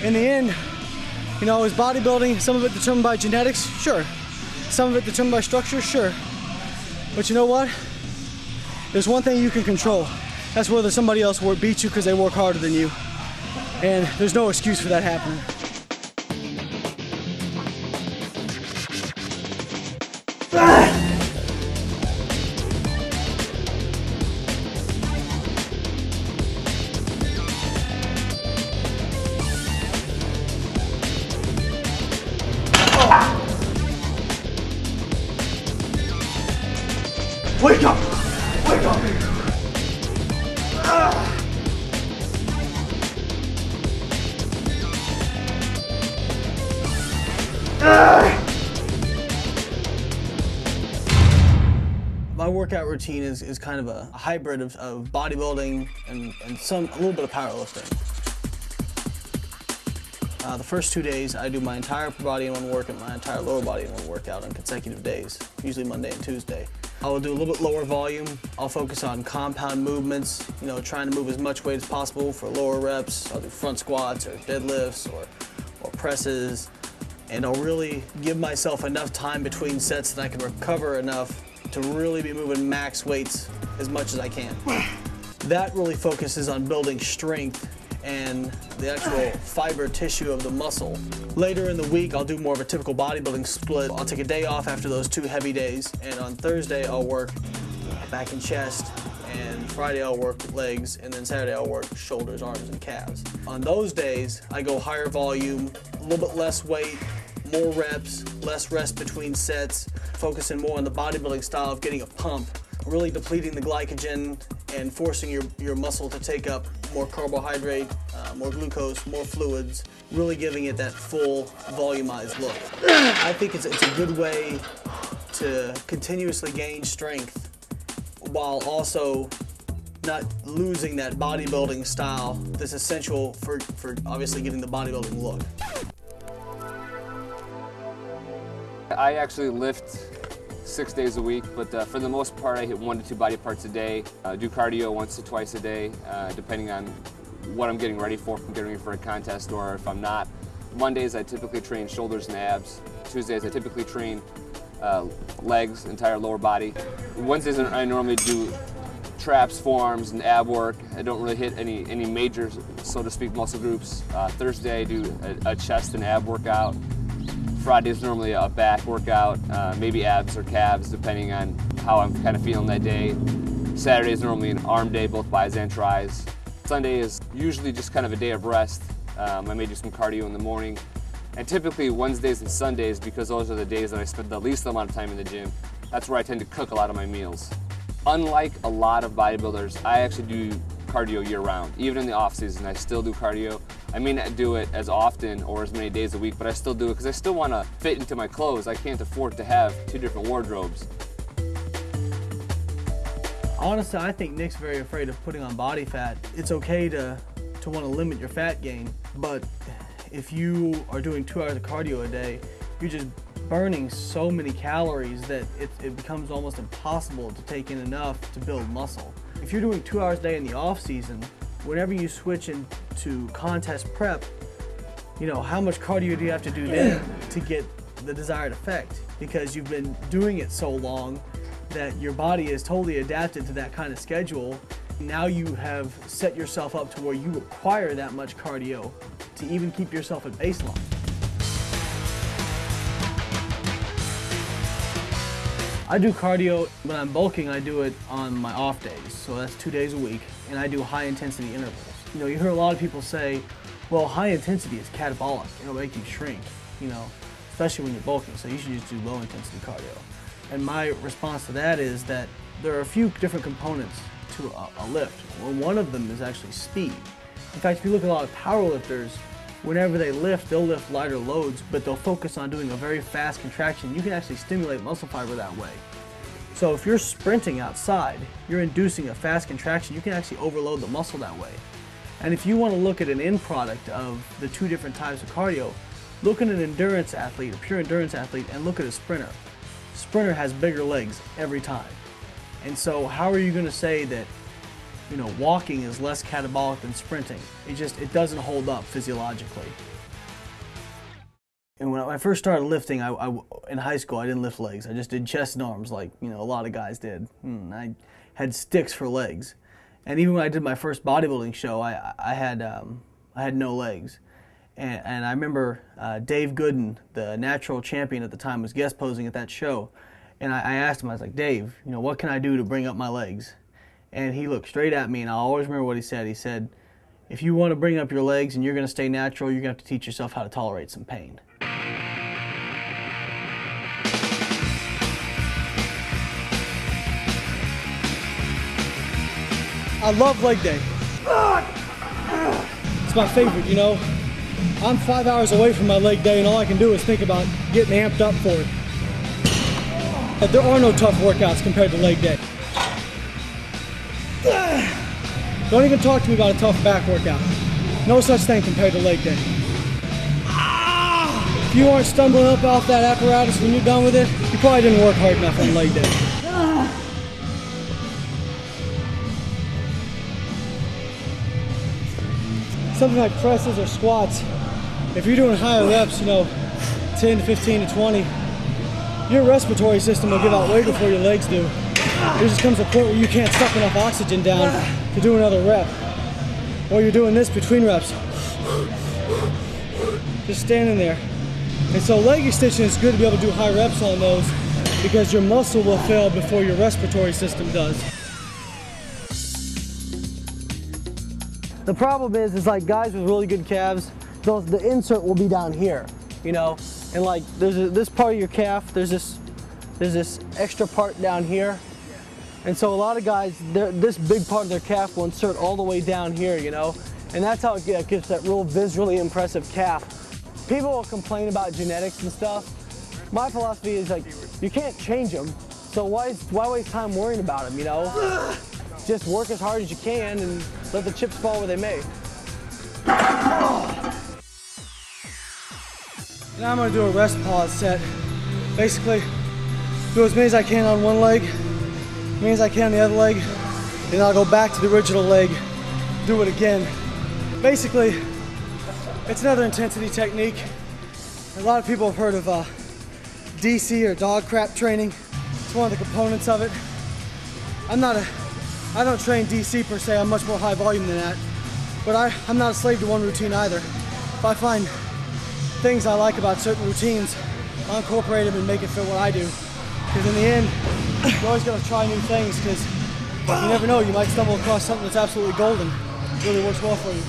In the end, you know, is bodybuilding, some of it determined by genetics? Sure. Some of it determined by structure? Sure. But you know what? There's one thing you can control. That's whether somebody else beats you because they work harder than you. And there's no excuse for that happening. Wake up! Wake up! My workout routine is kind of a hybrid of bodybuilding and a little bit of powerlifting. The first 2 days, I do my entire upper body in one work and my entire lower body in one workout on consecutive days, usually Monday and Tuesday. I will do a little bit lower volume. I'll focus on compound movements, you know, trying to move as much weight as possible for lower reps. I'll do front squats or deadlifts or presses, and I'll really give myself enough time between sets that I can recover enough to really be moving max weights as much as I can. That really focuses on building strength and the actual fiber tissue of the muscle. Later in the week, I'll do more of a typical bodybuilding split. I'll take a day off after those 2 heavy days, and on Thursday I'll work back and chest, and Friday I'll work legs, and then Saturday I'll work shoulders, arms, and calves. On those days, I go higher volume, a little bit less weight, more reps, less rest between sets, focusing more on the bodybuilding style of getting a pump, really depleting the glycogen and forcing your muscle to take up more carbohydrate, more glucose, more fluids, really giving it that full volumized look. I think it's a good way to continuously gain strength while also not losing that bodybuilding style that's essential for obviously getting the bodybuilding look. I actually lift 6 days a week, but for the most part I hit 1 to 2 body parts a day. Do cardio once to twice a day, depending on what I'm getting ready for, if I'm getting ready for a contest or if I'm not. Mondays I typically train shoulders and abs. Tuesdays I typically train legs, entire lower body. Wednesdays I normally do traps, forearms, and ab work. I don't really hit any major, so to speak, muscle groups. Thursday I do a chest and ab workout. Friday is normally a back workout, maybe abs or calves, depending on how I'm kind of feeling that day. Saturday is normally an arm day, both bis and tris. Sunday is usually just kind of a day of rest. I may do some cardio in the morning. And typically Wednesdays and Sundays, because those are the days that I spend the least amount of time in the gym, that's where I tend to cook a lot of my meals. Unlike a lot of bodybuilders, I actually do cardio year-round. Even in the off-season, I still do cardio. I may not do it as often or as many days a week, but I still do it because I still want to fit into my clothes. I can't afford to have 2 different wardrobes. Honestly, I think Nick's very afraid of putting on body fat. It's okay to want to limit your fat gain, but if you are doing 2 hours of cardio a day, you're just burning so many calories that it becomes almost impossible to take in enough to build muscle. If you're doing 2 hours a day in the off season, whenever you switch into contest prep, you know, how much cardio do you have to do then to get the desired effect? Because you've been doing it so long that your body is totally adapted to that kind of schedule. Now you have set yourself up to where you require that much cardio to even keep yourself at baseline. I do cardio when I'm bulking. I do it on my off days, so that's 2 days a week, and I do high intensity intervals. You know, you hear a lot of people say, well, high intensity is catabolic, it'll make you shrink, you know, especially when you're bulking, so you should just do low intensity cardio. And my response to that is that there are a few different components to a lift. Well, one of them is actually speed. In fact, if you look at a lot of power lifters, whenever they lift, they'll lift lighter loads, but they'll focus on doing a very fast contraction. You can actually stimulate muscle fiber that way. So if you're sprinting outside, you're inducing a fast contraction, you can actually overload the muscle that way. And if you want to look at an end product of the 2 different types of cardio, look at an endurance athlete, a pure endurance athlete, and look at a sprinter. Sprinter has bigger legs every time. And so how are you going to say that You know, walking is less catabolic than sprinting. It doesn't hold up physiologically. And when I first started lifting, in high school, I didn't lift legs. I just did chest and arms like, you know, a lot of guys did. I had sticks for legs. And even when I did my first bodybuilding show, I had no legs. And I remember Dave Gooden, the natural champion at the time, was guest posing at that show. And I asked him, I was like, Dave, you know, what can I do to bring up my legs? And he looked straight at me, and I'll always remember what he said. He said, if you want to bring up your legs and you're going to stay natural, you're going to have to teach yourself how to tolerate some pain. I love leg day. It's my favorite, you know. I'm 5 hours away from my leg day and all I can do is think about getting amped up for it. There are no tough workouts compared to leg day. Don't even talk to me about a tough back workout. No such thing compared to leg day. If you aren't stumbling up off that apparatus when you're done with it, you probably didn't work hard enough on leg day. Something like presses or squats, if you're doing higher reps, you know, 10 to 15 to 20, your respiratory system will give out way before your legs do. There just comes a point where you can't suck enough oxygen down to do another rep. Or you're doing this between reps. Just standing there. And so leg extension is good to be able to do high reps on those because your muscle will fail before your respiratory system does. The problem is like guys with really good calves, the insert will be down here, you know, and like this part of your calf, there's this extra part down here, and so a lot of guys, this big part of their calf will insert all the way down here, you know, and that's how it gets that real visually impressive calf. People will complain about genetics and stuff. My philosophy is like, you can't change them, so why waste time worrying about them, you know? Just work as hard as you can and let the chips fall where they may. Now I'm going to do a rest pause set. Basically, do as many as I can on one leg, as many as I can on the other leg, and I'll go back to the original leg, do it again. Basically, it's another intensity technique. A lot of people have heard of DC or dog crap training. It's one of the components of it. I don't train DC per se, I'm much more high volume than that. But I'm not a slave to one routine either. If I find things I like about certain routines, I'll incorporate them and make it fit what I do. Because in the end, you're always gonna try new things because you never know, you might stumble across something that's absolutely golden. It really works well for you.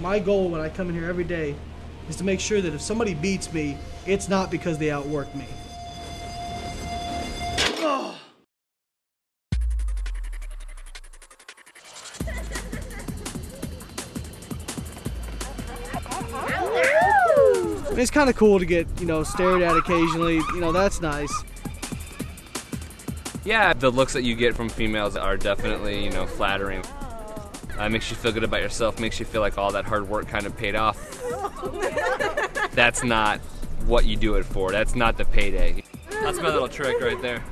My goal when I come in here every day is to make sure that if somebody beats me, it's not because they outworked me. Oh. It's kind of cool to get, you know, stared at occasionally. You know, that's nice. Yeah, the looks that you get from females are definitely, you know, flattering. Makes you feel good about yourself, makes you feel like all that hard work kind of paid off. That's not what you do it for. That's not the payday. That's my little trick right there.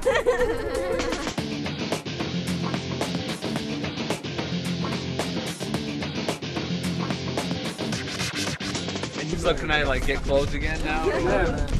So can I like get clothes again now? Yeah, man.